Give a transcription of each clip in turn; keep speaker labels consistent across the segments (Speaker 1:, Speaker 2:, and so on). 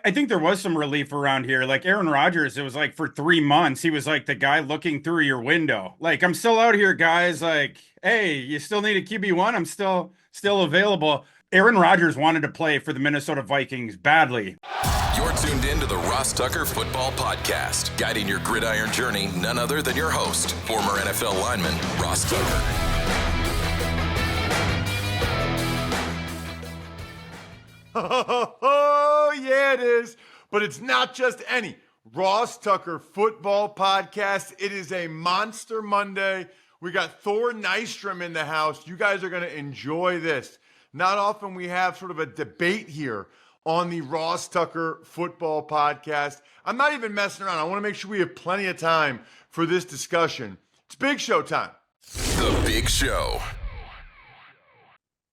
Speaker 1: I think there was some relief around here. Like Aaron Rodgers, it was like for 3 months, he was like the guy looking through your window. Like, I'm still out here, guys. Like, hey, you still need a QB1? I'm still available. Aaron Rodgers wanted to play for the Minnesota Vikings badly.
Speaker 2: You're tuned in to the Ross Tucker Football Podcast, guiding your gridiron journey, none other than your host, former NFL lineman, Ross Tucker.
Speaker 3: Oh, yeah, it is. But it's not just any Ross Tucker Football Podcast. It is a Monster Monday. We got Thor Nystrom in the house. You guys are going to enjoy this. Not often we have sort of a debate here on the Ross Tucker Football Podcast. I'm not even messing around. I want to make sure we have plenty of time for this discussion. It's Big Show time.
Speaker 2: The Big Show.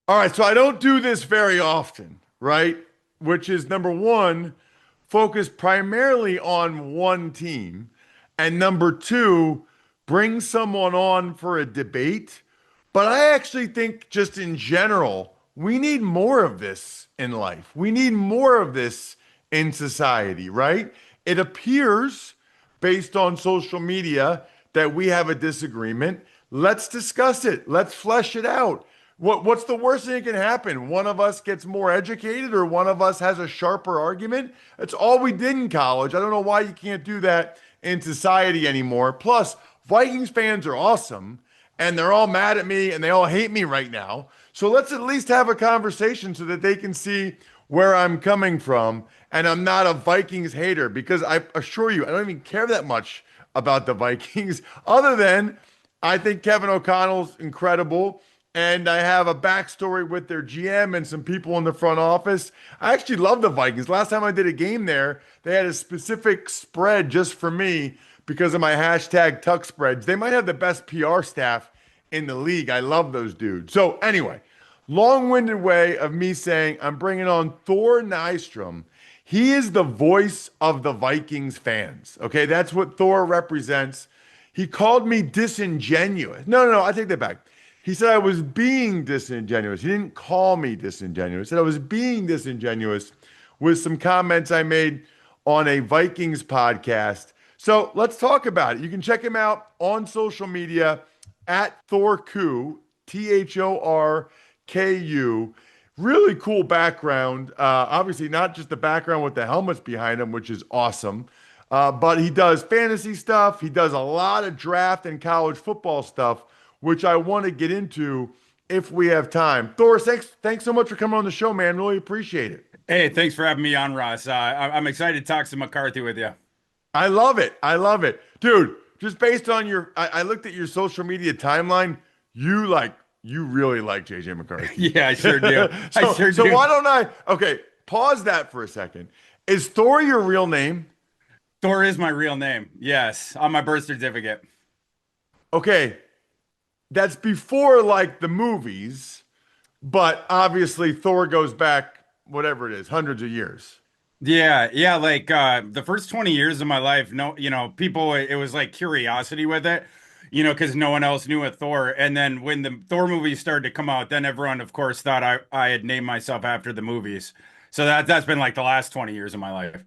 Speaker 3: All right, so I don't do this very often, right? Which is number one, focus primarily on one team. And number two, bring someone on for a debate. But I actually think just in general, we need more of this in life. We need more of this in society, right? It appears, based on social media, that we have a disagreement. Let's discuss it. Let's flesh it out. What's the worst thing that can happen? One of us gets more educated or one of us has a sharper argument? That's all we did in college. I don't know why you can't do that in society anymore. Plus, Vikings fans are awesome, and they're all mad at me, and they all hate me right now. So let's at least have a conversation so that they can see where I'm coming from, and I'm not a Vikings hater, because I assure you, I don't even care that much about the Vikings, other than I think Kevin O'Connell's incredible, and I have a backstory with their GM and some people in the front office. I actually love the Vikings. Last time I did a game there, they had a specific spread just for me because of my hashtag Tuck spreads. They might have the best PR staff in the league. I love those dudes. So anyway, long-winded way of me saying I'm bringing on Thor Nystrom. He is the voice of the Vikings fans. Okay, that's what Thor represents. He called me disingenuous. No, I take that back. He said I was being disingenuous. He didn't call me disingenuous. He said I was being disingenuous with some comments I made on a Vikings podcast. So let's talk about it. You can check him out on social media at Thorku, Thorku. Really cool background. Obviously, not just the background with the helmets behind him, which is awesome, but he does fantasy stuff. He does a lot of draft and college football stuff, which I want to get into if we have time. Thor, thanks so much for coming on the show, man. Really appreciate it.
Speaker 1: Hey, thanks for having me on, Ross. I'm excited to talk to McCarthy with you.
Speaker 3: I love it. I love it. Dude, just based on I looked at your social media timeline. You really like JJ McCarthy.
Speaker 1: Yeah, I sure do.
Speaker 3: So why don't okay, pause that for a second. Is Thor your real name?
Speaker 1: Thor is my real name. Yes, on my birth certificate.
Speaker 3: Okay. That's before like the movies, but obviously Thor goes back, whatever it is, hundreds of years.
Speaker 1: Yeah, like the first 20 years of my life, no, people, it was like curiosity with it, because no one else knew a Thor. And then when the Thor movies started to come out, then everyone, of course, thought I had named myself after the movies. So that's been like the last 20 years of my life.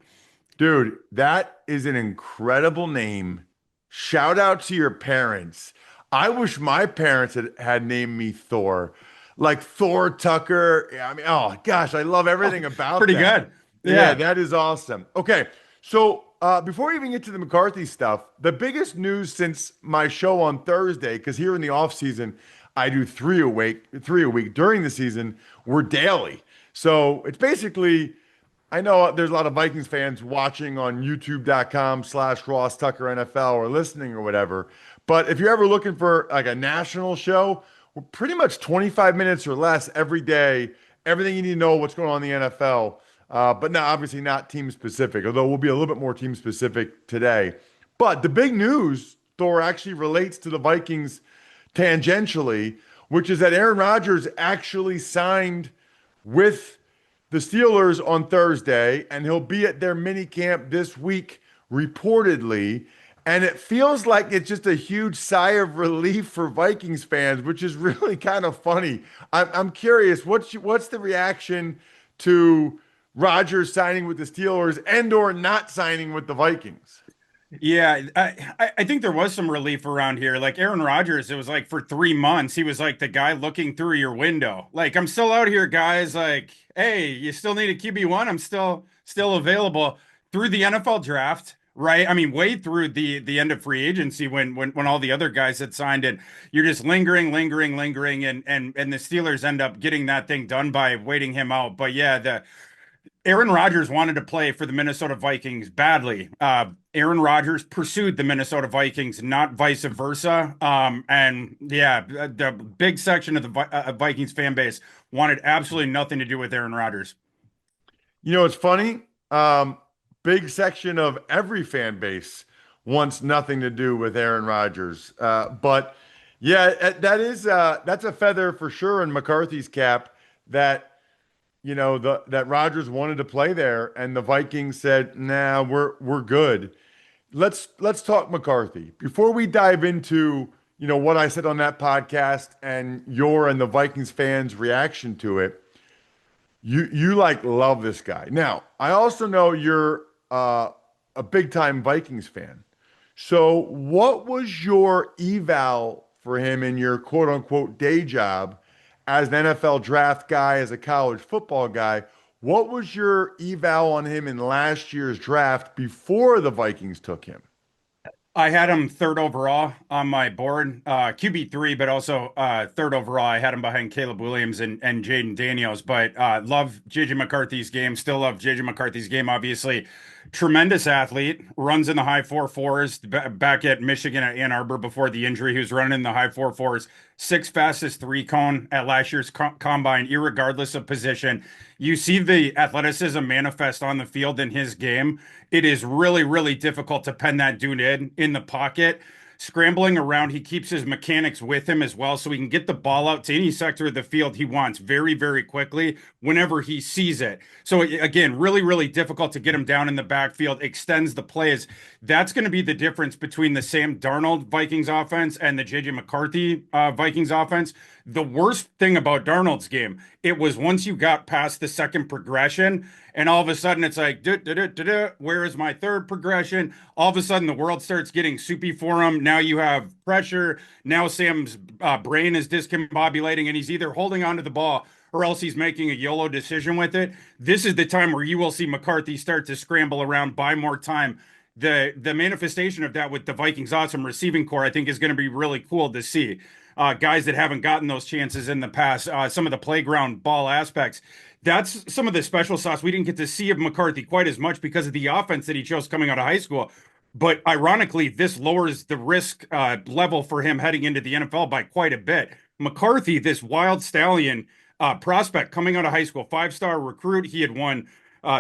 Speaker 3: Dude, that is an incredible name. Shout out to your parents. I wish my parents had named me Thor, like Thor Tucker. Yeah, I mean, oh gosh, I love everything about
Speaker 1: Pretty
Speaker 3: that.
Speaker 1: good.
Speaker 3: Yeah, that is awesome. Okay, so before we even get to the McCarthy stuff, the biggest news since my show on Thursday, because here in the off season, I do three a week. During the season, we're daily. So it's basically, I know there's a lot of Vikings fans watching on youtube.com/Ross Tucker NFL or listening or whatever. But if you're ever looking for like a national show, we're pretty much 25 minutes or less every day. Everything you need to know what's going on in the NFL. But now obviously not team specific, although we'll be a little bit more team specific today. But the big news, Thor, actually relates to the Vikings tangentially, which is that Aaron Rodgers actually signed with the Steelers on Thursday, and he'll be at their mini camp this week, reportedly. And it feels like it's just a huge sigh of relief for Vikings fans, which is really kind of funny. I'm curious, what's the reaction to Rodgers signing with the Steelers and or not signing with the Vikings.
Speaker 1: Yeah, I think there was some relief around here. Like Aaron Rodgers, it was like for 3 months, he was like the guy looking through your window. Like, I'm still out here, guys. Like, hey, you still need a QB1? I'm still available through the NFL draft, right? I mean, way through the end of free agency when all the other guys had signed it. You're just lingering, and the Steelers end up getting that thing done by waiting him out. But yeah, the Aaron Rodgers wanted to play for the Minnesota Vikings badly. Aaron Rodgers pursued the Minnesota Vikings, not vice versa. And yeah, the big section of the Vikings fan base wanted absolutely nothing to do with Aaron Rodgers.
Speaker 3: You know, it's funny. Um, Big section of every fan base wants nothing to do with Aaron Rodgers. But yeah, that's a feather for sure in McCarthy's cap that that Rodgers wanted to play there, and the Vikings said, "Nah, we're good." Let's talk McCarthy before we dive into what I said on that podcast and your and the Vikings fans' reaction to it. You like love this guy. Now, I also know you're a big time Vikings fan. So, what was your eval for him in your quote unquote day job as an NFL draft guy, as a college football guy? What was your eval on him in last year's draft before the Vikings took him?
Speaker 1: I had him third overall on my board, QB3, but also third overall. I had him behind Caleb Williams and Jaden Daniels. But love JJ McCarthy's game. Still love JJ McCarthy's game. Obviously, tremendous athlete. Runs in the high 4.4s. Back at Michigan at Ann Arbor before the injury, he was running in the high 4.4s. Sixth fastest three cone at last year's combine, irregardless of position. You see the athleticism manifest on the field in his game. It is really, really difficult to pen that dude in the pocket. Scrambling around, he keeps his mechanics with him as well, so he can get the ball out to any sector of the field he wants very, very quickly whenever he sees it. So again, really, really difficult to get him down in the backfield, extends the plays. That's going to be the difference between the Sam Darnold Vikings offense and the JJ McCarthy Vikings offense. The worst thing about Darnold's game, it was once you got past the second progression, and all of a sudden it's like, where is my third progression? All of a sudden the world starts getting soupy for him. Now you have pressure. Now Sam's brain is discombobulating, and he's either holding onto the ball or else he's making a YOLO decision with it. This is the time where you will see McCarthy start to scramble around, buy more time. The manifestation of that with the Vikings' awesome receiving core, I think, is going to be really cool to see. Guys that haven't gotten those chances in the past, some of the playground ball aspects. That's some of the special sauce we didn't get to see of McCarthy quite as much because of the offense that he chose coming out of high school. But ironically, this lowers the risk level for him heading into the NFL by quite a bit. McCarthy, this wild stallion prospect coming out of high school, five-star recruit. He had won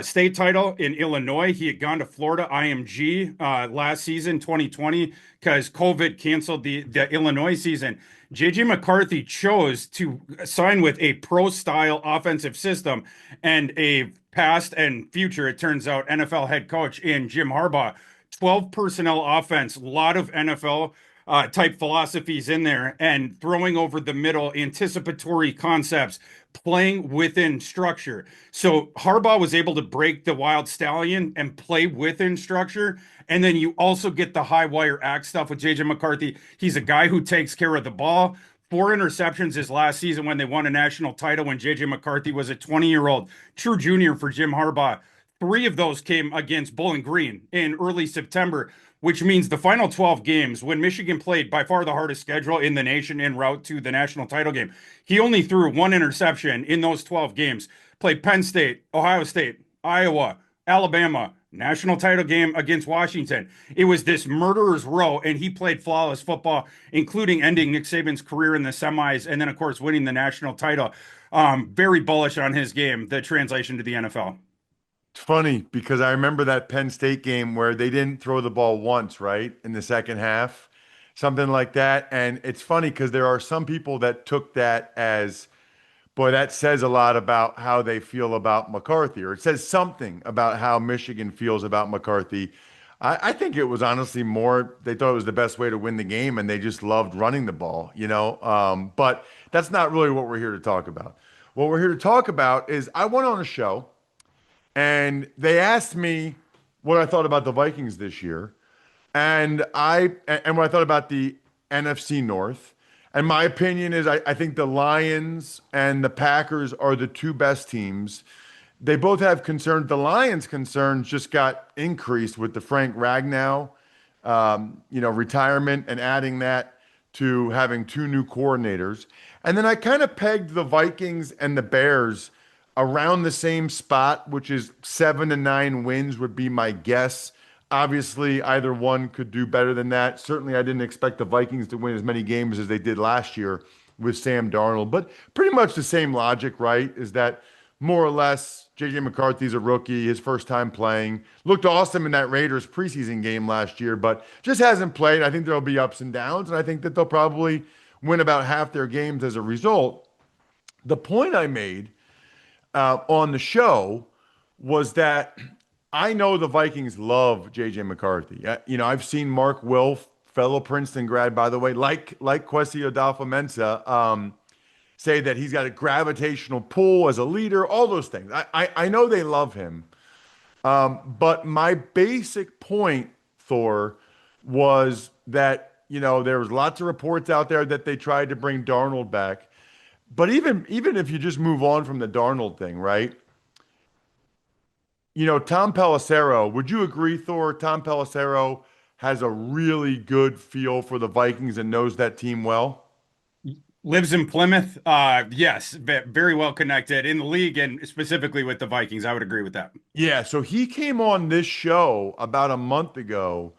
Speaker 1: state title in Illinois. He had gone to Florida IMG last season, 2020, because COVID canceled the Illinois season. JJ McCarthy chose to sign with a pro-style offensive system and a past and future, it turns out, NFL head coach in Jim Harbaugh. 12 personnel offense, a lot of NFL type philosophies in there, and throwing over the middle, anticipatory concepts, playing within structure. So Harbaugh was able to break the wild stallion and play within structure. And then you also get the high wire act stuff with JJ McCarthy. He's a guy who takes care of the ball. 4 interceptions his last season when they won a national title when JJ McCarthy was a 20-year-old true junior for Jim Harbaugh. 3 of those came against Bowling Green in early September, which means the final 12 games, when Michigan played by far the hardest schedule in the nation en route to the national title game, he only threw 1 interception in those 12 games. Played Penn State, Ohio State, Iowa, Alabama, national title game against Washington. It was this murderer's row, and he played flawless football, including ending Nick Saban's career in the semis, and then, of course, winning the national title. Very bullish on his game, the translation to the NFL.
Speaker 3: It's funny because I remember that Penn State game where they didn't throw the ball once, right? In the second half, something like that. And it's funny because there are some people that took that as, boy, that says a lot about how they feel about McCarthy, or it says something about how Michigan feels about McCarthy. I think it was honestly more, they thought it was the best way to win the game and they just loved running the ball. But that's not really what we're here to talk about. What we're here to talk about is I went on a show and they asked me what I thought about the Vikings this year, and what I thought about the NFC North. And my opinion is I think the Lions and the Packers are the two best teams. They both have concerns. The Lions' concerns just got increased with the Frank Ragnow, retirement and adding that to having two new coordinators. And then I kind of pegged the Vikings and the Bears around the same spot, which is 7 to 9 wins would be my guess. Obviously, either one could do better than that. Certainly, I didn't expect the Vikings to win as many games as they did last year with Sam Darnold, but pretty much the same logic, right? Is that more or less JJ McCarthy's a rookie, his first time playing. Looked awesome in that Raiders preseason game last year, but just hasn't played. I think there'll be ups and downs, and I think that they'll probably win about half their games as a result. The point I made on the show was that I know the Vikings love JJ McCarthy. I've seen Mark Wilf, fellow Princeton grad, by the way, like Kwesi Adolfo-Mensah, say that he's got a gravitational pull as a leader, all those things. I know they love him. But my basic point, Thor, was that, there was lots of reports out there that they tried to bring Darnold back. But even if you just move on from the Darnold thing, right? Tom Pelissero, would you agree, Thor? Tom Pelissero has a really good feel for the Vikings and knows that team well.
Speaker 1: Lives in Plymouth. Yes, very well connected in the league and specifically with the Vikings. I would agree with that.
Speaker 3: Yeah, so he came on this show about a month ago,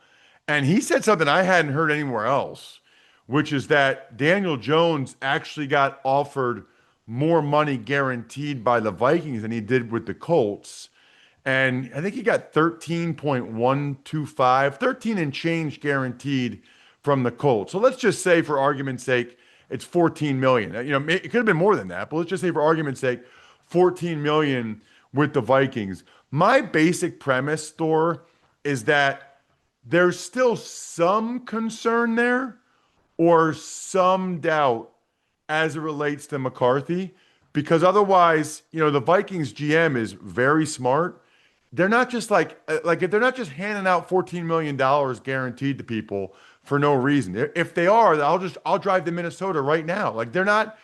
Speaker 3: and he said something I hadn't heard anywhere else, which is that Daniel Jones actually got offered more money guaranteed by the Vikings than he did with the Colts. And I think he got 13.125, 13 and change guaranteed from the Colts. So let's just say, for argument's sake, it's 14 million. It could have been more than that, but let's just say, for argument's sake, 14 million with the Vikings. My basic premise, Thor, is that there's still some concern there or some doubt as it relates to McCarthy, because otherwise, the Vikings GM is very smart. They're not just if they're not just handing out $14 million guaranteed to people for no reason. If they are, I'll drive to Minnesota right now. Like they're not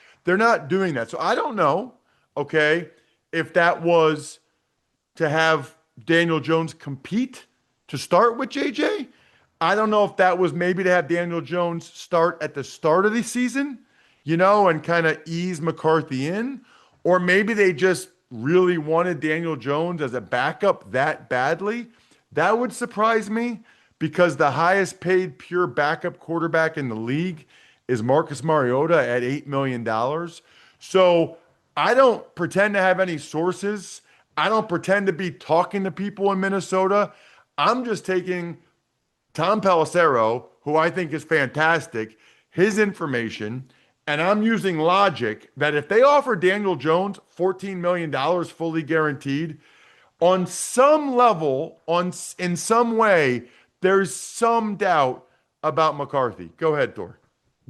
Speaker 3: doing that. So I don't know, okay, if that was to have Daniel Jones compete to start with JJ. I don't know if that was maybe to have Daniel Jones start at the start of the season, and kind of ease McCarthy in, or maybe they just really wanted Daniel Jones as a backup that badly. That would surprise me because the highest paid pure backup quarterback in the league is Marcus Mariota at $8 million. So I don't pretend to have any sources. I don't pretend to be talking to people in Minnesota. I'm just taking Tom Pelissero, who I think is fantastic, his information, and I'm using logic that if they offer Daniel Jones $14 million fully guaranteed, on some level, in some way, there's some doubt about McCarthy. Go ahead, Thor.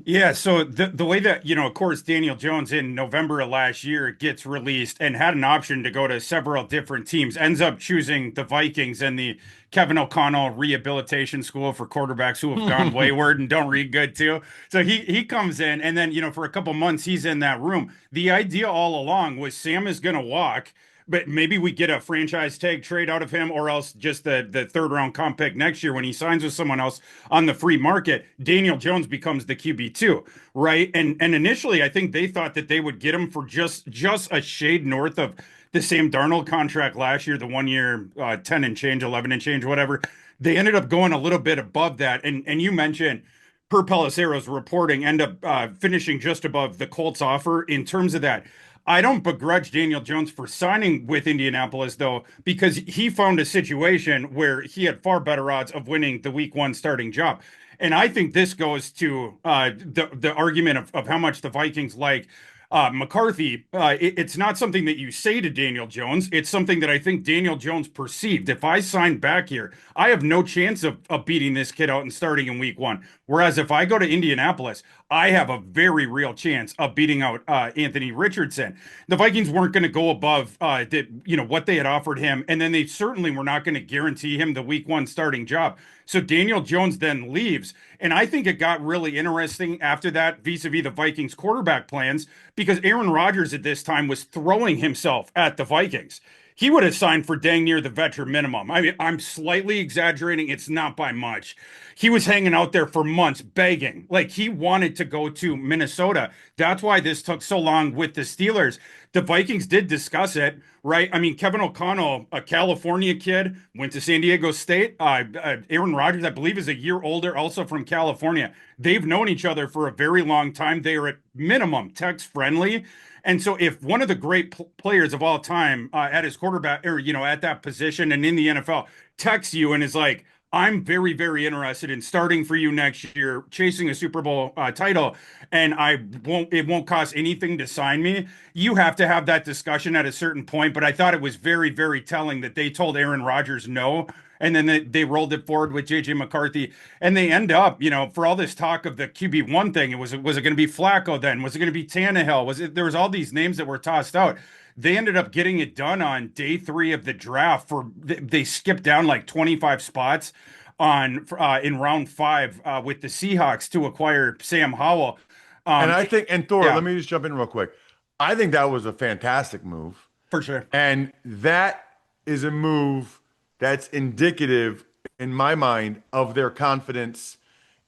Speaker 1: Yeah, so the way that, of course, Daniel Jones in November of last year gets released and had an option to go to several different teams, ends up choosing the Vikings and the Kevin O'Connell Rehabilitation School for quarterbacks who have gone wayward and don't read good too. So he comes in and then, for a couple months he's in that room. The idea all along was Sam is going to walk, but maybe we get a franchise tag trade out of him, or else just the third round comp pick next year when he signs with someone else on the free market. Daniel Jones becomes the QB2, right? And initially, I think they thought that they would get him for just a shade north of the Sam Darnold contract last year, the 1 year 10 and change, 11 and change, whatever. They ended up going a little bit above that, and you mentioned, per Pelissero's reporting, end up finishing just above the Colts offer in terms of that. I don't begrudge Daniel Jones for signing with Indianapolis, though, because he found a situation where he had far better odds of winning the week one starting job. And I think this goes to the argument of how much the Vikings like McCarthy, it's not something that you say to Daniel Jones. It's something that I think Daniel Jones perceived. If I sign back here, I have no chance of beating this kid out and starting in week one. Whereas if I go to Indianapolis, I have a very real chance of beating out Anthony Richardson. The Vikings weren't going to go above what they had offered him, and then they certainly were not going to guarantee him the week one starting job. So Daniel Jones then leaves. And I think it got really interesting after that vis-a-vis the Vikings quarterback plans because Aaron Rodgers at this time was throwing himself at the Vikings. He would have signed for dang near the veteran minimum. I mean, I'm slightly exaggerating. It's not by much. He was hanging out there for months begging. Like he wanted to go to Minnesota. That's why this took so long with the Steelers. The Vikings did discuss it, right? I mean, Kevin O'Connell, a California kid, went to San Diego State. Aaron Rodgers, I believe, is a year older, also from California. They've known each other for a very long time. They are at minimum text friendly. And so, if one of the great players of all time at his quarterback or, at that position and in the NFL texts you and is like, I'm very, very interested in starting for you next year, chasing a Super Bowl title, and it won't cost anything to sign me. You have to have that discussion at a certain point. But I thought it was very, very telling that they told Aaron Rodgers no. And then they rolled it forward with JJ McCarthy. And they end up, for all this talk of the QB1 thing, was it going to be Flacco then? Was it going to be Tannehill? There was all these names that were tossed out. They ended up getting it done on day 3 of the draft. They skipped down like 25 spots on in round 5 with the Seahawks to acquire Sam Howell.
Speaker 3: And I think, and Thor,
Speaker 1: Yeah,
Speaker 3: let me just jump in real quick. I think that was a fantastic move.
Speaker 1: for sure.
Speaker 3: And that is a move that's indicative, in my mind, of their confidence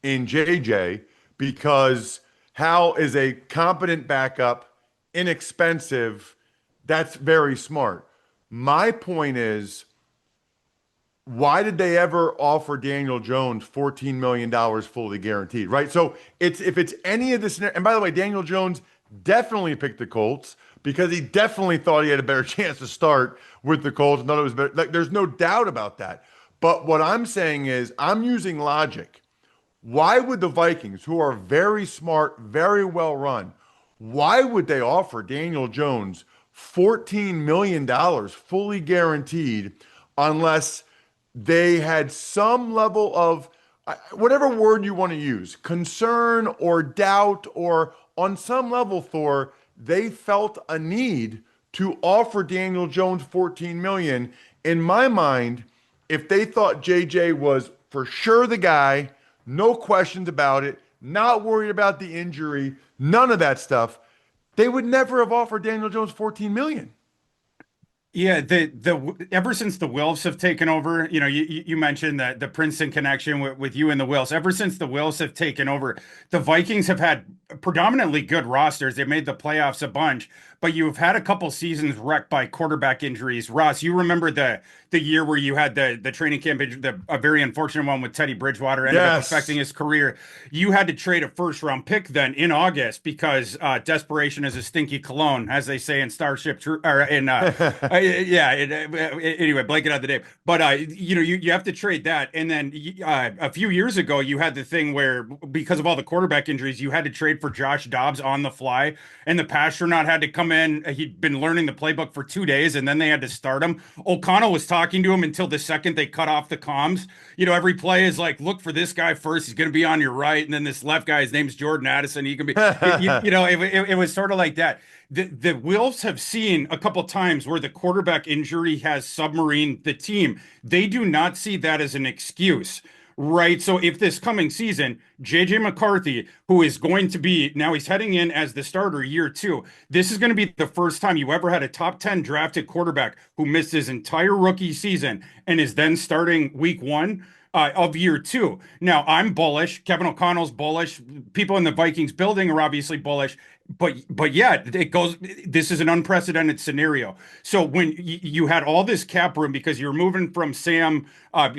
Speaker 3: in JJ because Hal is a competent backup, inexpensive. That's very smart. My point is, why did they ever offer Daniel Jones $14 million fully guaranteed, right? So if it's any of this, and by the way, Daniel Jones definitely picked the Colts because he definitely thought he had a better chance to start with the Colts and thought it was better. Like, there's no doubt about that. But what I'm saying is, I'm using logic. Why would the Vikings, who are very smart, very well run, why would they offer Daniel Jones $14 million fully guaranteed unless they had some level of whatever word you want to use, concern or doubt, or on some level, Thor, they felt a need to offer Daniel Jones $14 million. In my mind, if they thought JJ was for sure the guy, no questions about it, not worried about the injury, none of that stuff, they would never have offered Daniel Jones $14 million.
Speaker 1: Yeah, the ever since the Wilfs have taken over, you mentioned that the Princeton connection with you and the Wilfs. Ever since the Wilfs have taken over, the Vikings have had predominantly good rosters. They made the playoffs a bunch, but you've had a couple seasons wrecked by quarterback injuries. Ross, you remember the year where you had the training camp, a very unfortunate one with Teddy Bridgewater ended up affecting his career. You had to trade a first round pick then in August because desperation is a stinky cologne, as they say in Starship or in anyway, blanket out the day. But you have to trade that, and then a few years ago you had the thing where because of all the quarterback injuries, you had to trade for Josh Dobbs on the fly, and the Pastronaut had to come in. He'd been learning the playbook for 2 days, and then they had to start him. O'Connell was talking to him until the second they cut off the comms. Every play is like, look for this guy first. He's going to be on your right, and then this left guy, his name's Jordan Addison. He can be, it was sort of like that. The Wilfs have seen a couple times where the quarterback injury has submarined the team. They do not see that as an excuse, right? So if this coming season, JJ McCarthy, who is going to be, now he's heading in as the starter year 2, this is going to be the first time you ever had a top 10 drafted quarterback who missed his entire rookie season and is then starting week 1. Of year 2. Now, I'm bullish. Kevin O'Connell's bullish. People in the Vikings building are obviously bullish. But yeah, it goes. This is an unprecedented scenario. So when you had all this cap room because you're moving from Sam,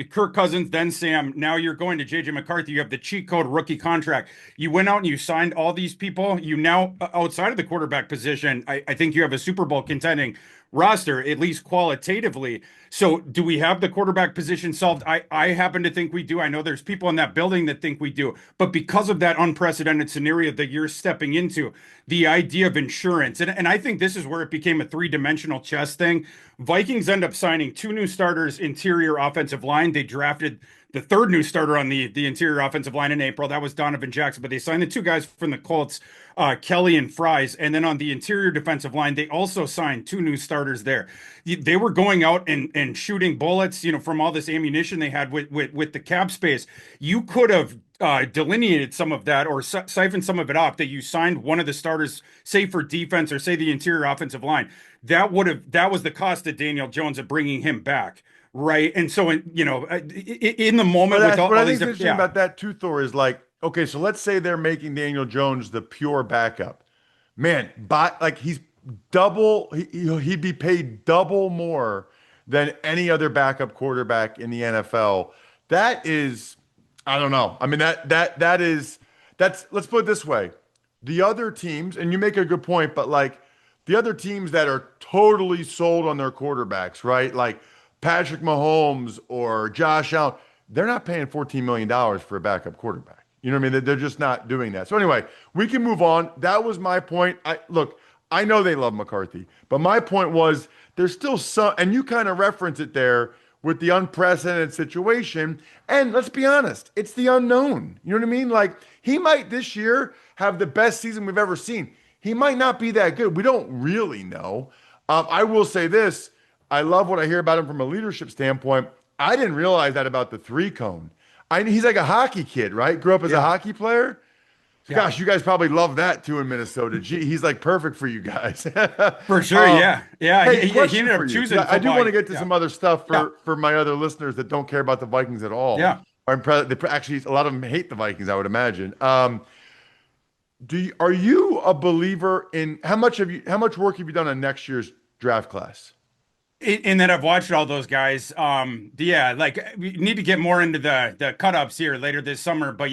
Speaker 1: Kirk Cousins, then Sam, now you're going to JJ McCarthy. You have the cheat code rookie contract. You went out and you signed all these people. You now outside of the quarterback position, I think you have a Super Bowl contending roster, at least qualitatively. So do we have the quarterback position solved? I happen to think we do. I know there's people in that building that think we do. But because of that unprecedented scenario that you're stepping into, the idea of insurance, and I think this is where it became a three-dimensional chess thing. Vikings end up signing two new starters, interior offensive line. They drafted the third new starter on the interior offensive line in April. That was Donovan Jackson, but they signed the two guys from the Colts, Kelly and Fries. And then on the interior defensive line, they also signed two new starters there. They were going out and shooting bullets, from all this ammunition they had with the cap space. You could have delineated some of that or siphoned some of it off that you signed one of the starters, say for defense or say the interior offensive line. That was the cost of Daniel Jones of bringing him back. Right. And so, in the moment with
Speaker 3: what I
Speaker 1: all
Speaker 3: think
Speaker 1: these,
Speaker 3: is interesting about that too, Thor, is like, okay, so let's say they're making Daniel Jones the pure backup. Man, like he's double, he'd be paid double more than any other backup quarterback in the NFL. That is, I don't know. I mean, let's put it this way. The other teams, and you make a good point, but like the other teams that are totally sold on their quarterbacks, right? Like Patrick Mahomes or Josh Allen, they're not paying $14 million for a backup quarterback. You know what I mean? They're just not doing that. So anyway, we can move on. That was my point. I know they love McCarthy, but my point was there's still some, and you kind of reference it there with the unprecedented situation. And let's be honest, it's the unknown. You know what I mean? Like he might this year have the best season we've ever seen. He might not be that good. We don't really know. I will say this. I love what I hear about him from a leadership standpoint. I didn't realize that about the three cone. He's like a hockey kid, right? Grew up as a hockey player.
Speaker 1: Yeah.
Speaker 3: Gosh, you guys probably love that too in Minnesota. Gee, he's like perfect for you guys.
Speaker 1: For sure, yeah.
Speaker 3: Hey,
Speaker 1: he ended up choosing
Speaker 3: I do
Speaker 1: football.
Speaker 3: want to get to some other stuff
Speaker 1: Yeah.
Speaker 3: for my other listeners that don't care about the Vikings at all.
Speaker 1: Yeah.
Speaker 3: Actually, a lot of them hate the Vikings, I would imagine. Are you a believer in how much work have you done on next year's draft class?
Speaker 1: In that I've watched all those guys. Like we need to get more into the cut-ups here later this summer. But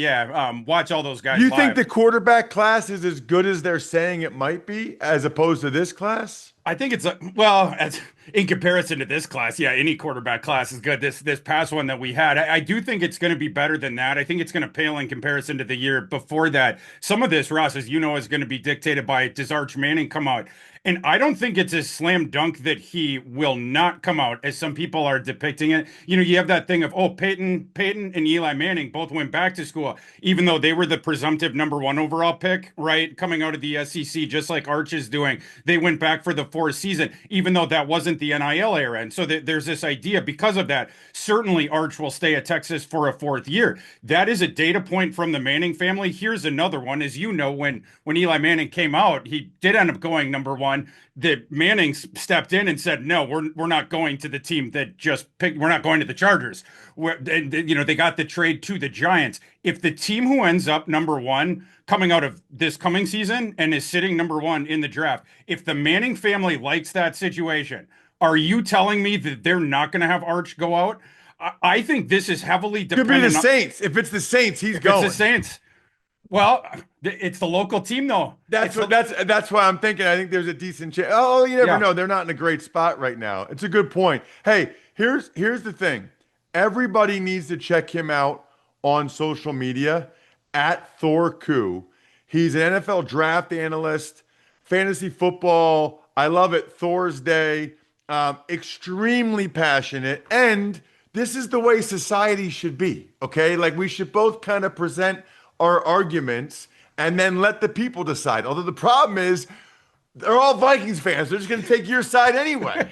Speaker 1: watch all those guys
Speaker 3: Do you
Speaker 1: live.
Speaker 3: think the quarterback class is as good as they're saying it might be, as opposed to this class?
Speaker 1: I think it's as in comparison to this class, any quarterback class is good. This past one that we had, I do think it's going to be better than that. I think it's going to pale in comparison to the year before that. Some of this, Ross, as you know, is going to be dictated by does Arch Manning come out? And I don't think it's a slam dunk that he will not come out, as some people are depicting it. You have that thing of, Peyton and Eli Manning both went back to school, even though they were the presumptive number one overall pick, right? Coming out of the SEC, just like Arch is doing. They went back for the fourth season, even though that wasn't the NIL era. And so there's this idea because of that. Certainly Arch will stay at Texas for a fourth year. That is a data point from the Manning family. Here's another one. As you know, when Eli Manning came out, he did end up going number one. The Mannings stepped in and said, no, we're not going to the team that just picked. We're not going to the Chargers. They got the trade to the Giants. If the team who ends up number one coming out of this coming season and is sitting number one in the draft, if the Manning family likes that situation, are you telling me that they're not going to have Arch go out? I think this is heavily dependent.
Speaker 3: Could be the Saints. If it's the Saints, he's going.
Speaker 1: It's the Saints. Well, it's the local team, though.
Speaker 3: That's why I'm thinking. I think there's a decent chance. Oh, you never know. They're not in a great spot right now. It's a good point. Hey, here's the thing. Everybody needs to check him out on social media at Thor Koo. He's an NFL draft analyst, fantasy football. I love it. Thor's Day. Extremely passionate, and this is the way society should be. Okay, like we should both kind of present our arguments and then let the people decide. Although the problem is they're all Vikings fans. They're just going to take your side anyway.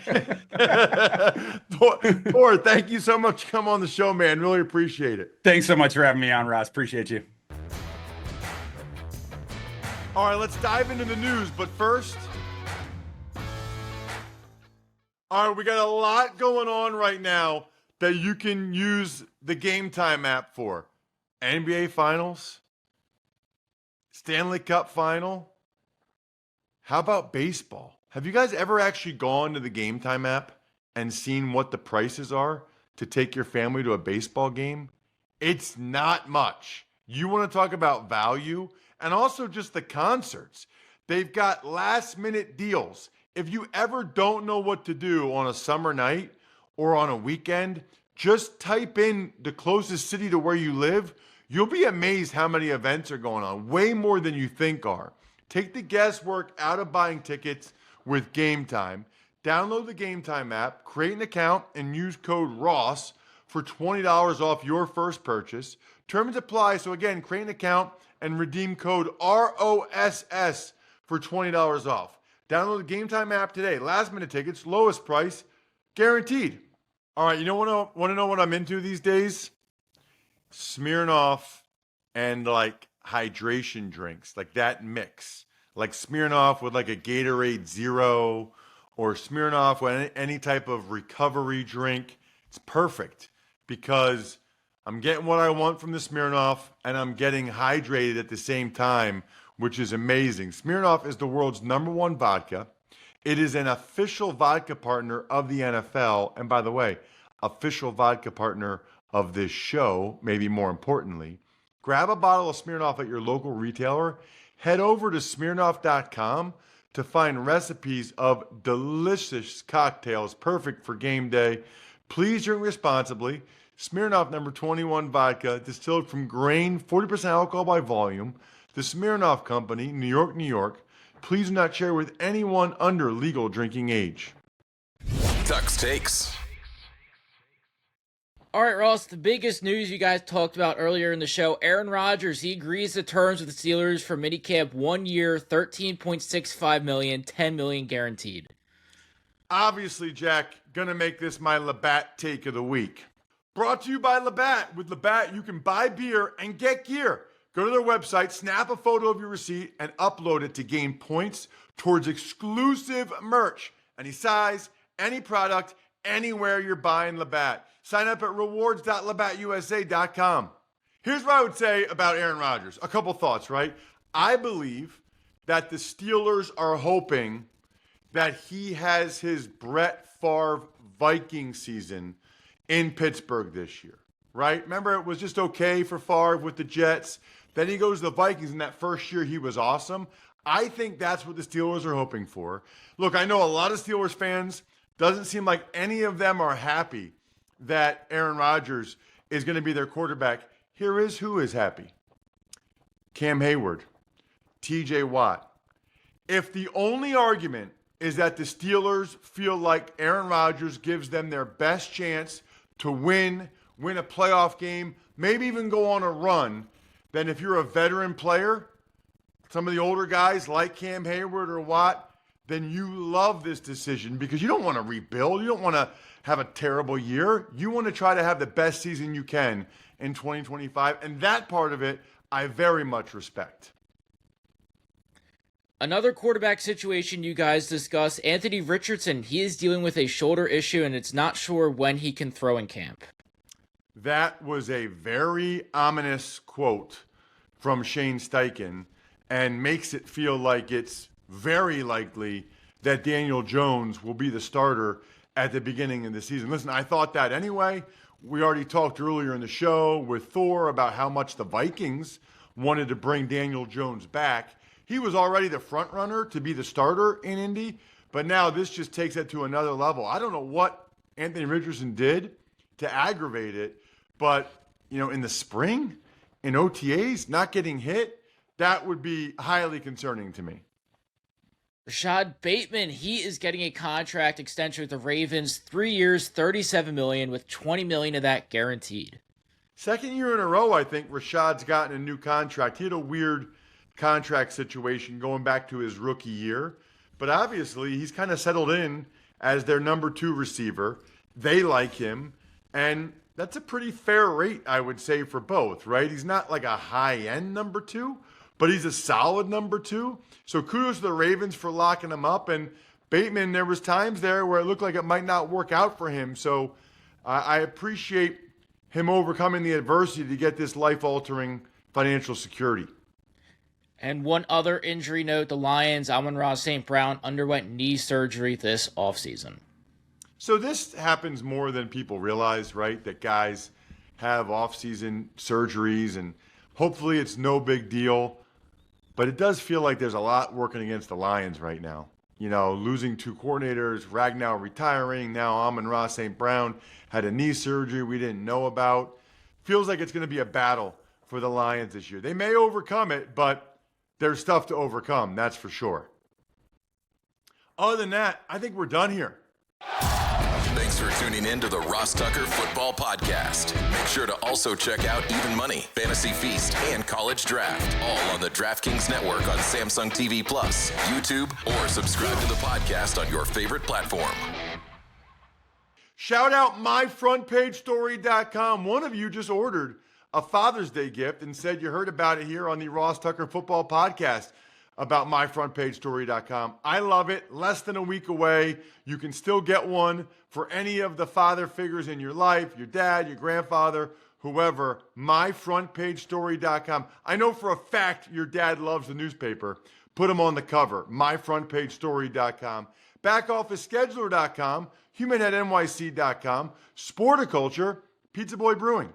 Speaker 3: Thor, thank you so much for coming on the show, man. Really appreciate it.
Speaker 1: Thanks so much for having me on, Ross. Appreciate you.
Speaker 3: All right, let's dive into the news. But first, all right, we got a lot going on right now that you can use the Game Time app for. NBA Finals, Stanley Cup Final. How about baseball? Have you guys ever actually gone to the Game Time app and seen what the prices are to take your family to a baseball game? It's not much. You want to talk about value and also just the concerts. They've got last minute deals. if you ever don't know what to do on a summer night or on a weekend, just type in the closest city to where you live. You'll be amazed how many events are going on, way more than you think are. Take the guesswork out of buying tickets with Game Time. Download the Game Time app, create an account, and use code ROSS for $20 off your first purchase. Terms apply. So again, create an account and redeem code ROSS for $20 off. Download the Game Time app today. Last minute tickets, lowest price, guaranteed. All right, you want to know what I'm into these days? Smirnoff and like hydration drinks, like that mix. Like Smirnoff with like a Gatorade Zero or Smirnoff with any type of recovery drink. It's perfect because I'm getting what I want from the Smirnoff and I'm getting hydrated at the same time, which is amazing. Smirnoff is the world's #1 vodka. It is an official vodka partner of the NFL. And by the way, official vodka partner of this show, maybe more importantly. Grab a bottle of Smirnoff at your local retailer. Head over to Smirnoff.com to find recipes of delicious cocktails perfect for game day. Please drink responsibly. Smirnoff number 21 vodka, distilled from grain, 40% alcohol by volume. The Smirnoff Company, New York, New York. Please do not share with anyone under legal drinking age.
Speaker 2: Tuck's Takes.
Speaker 4: All right, Ross, the biggest news you guys talked about earlier in the show, Aaron Rodgers, he agrees to terms with the Steelers for minicamp 1 year, $13.65 million, $10 million guaranteed.
Speaker 3: Obviously, Jack, gonna make this my Labatt take of the week. Brought to you by Labatt. With Labatt, you can buy beer and get gear. Go to their website, snap a photo of your receipt, and upload it to gain points towards exclusive merch. Any size, any product, anywhere you're buying Labatt. Sign up at rewards.labattusa.com. Here's what I would say about Aaron Rodgers. A couple thoughts, right? I believe that the Steelers are hoping that he has his Brett Favre Viking season in Pittsburgh this year, right? Remember, it was just okay for Favre with the Jets. Then he goes to the Vikings, and that first year he was awesome. I think that's what the Steelers are hoping for. Look, I know a lot of Steelers fans, doesn't seem like any of them are happy that Aaron Rodgers is going to be their quarterback. Here is who is happy. Cam Hayward, TJ Watt. If the only argument is that the Steelers feel like Aaron Rodgers gives them their best chance to win a playoff game, maybe even go on a run, then if you're a veteran player, some of the older guys like Cam Hayward or Watt, then you love this decision because you don't want to rebuild. You don't want to have a terrible year. You want to try to have the best season you can in 2025. And that part of it, I very much respect.
Speaker 4: Another quarterback situation you guys discussed, Anthony Richardson, he is dealing with a shoulder issue and it's not sure when he can throw in camp.
Speaker 3: That was a very ominous quote from Shane Steichen and makes it feel like it's very likely that Daniel Jones will be the starter at the beginning of the season. Listen, I thought that anyway. We already talked earlier in the show with Thor about how much the Vikings wanted to bring Daniel Jones back. He was already the front runner to be the starter in Indy, but now this just takes it to another level. I don't know what Anthony Richardson did to aggravate it, but in the spring, in OTAs, not getting hit, that would be highly concerning to me.
Speaker 4: Rashad Bateman, he is getting a contract extension with the Ravens, 3 years, $37 million, with $20 million of that guaranteed.
Speaker 3: Second year in a row, I think Rashad's gotten a new contract. He had a weird contract situation going back to his rookie year, but obviously he's kind of settled in as their number 2 receiver. They like him, and that's a pretty fair rate, I would say, for both, right? He's not like a high-end number 2, but he's a solid number 2. So kudos to the Ravens for locking him up. And Bateman, there was times there where it looked like it might not work out for him. So I appreciate him overcoming the adversity to get this life-altering financial security.
Speaker 4: And one other injury note, the Lions, Amon-Ra St. Brown, underwent knee surgery this offseason.
Speaker 3: So this happens more than people realize, right? That guys have off-season surgeries, and hopefully it's no big deal. But it does feel like there's a lot working against the Lions right now. losing 2 coordinators, Ragnow retiring, now Amon-Ra St. Brown had a knee surgery we didn't know about. Feels like it's going to be a battle for the Lions this year. They may overcome it, but there's stuff to overcome, that's for sure. Other than that, I think we're done here.
Speaker 2: Thanks for tuning in to the Ross Tucker Football Podcast. Make sure to also check out Even Money, Fantasy Feast, and College Draft, all on the DraftKings Network on Samsung TV Plus, YouTube, or subscribe to the podcast on your favorite platform.
Speaker 3: Shout out myfrontpagestory.com. One of you just ordered a Father's Day gift and said you heard about it here on the Ross Tucker Football Podcast about myfrontpagestory.com. I love it. Less than a week away. You can still get one for any of the father figures in your life, your dad, your grandfather, whoever. Myfrontpagestory.com. I know for a fact your dad loves the newspaper. Put them on the cover. Myfrontpagestory.com. Backofficescheduler.com. HumanHeadNYC.com. Sporticulture. Pizza Boy Brewing.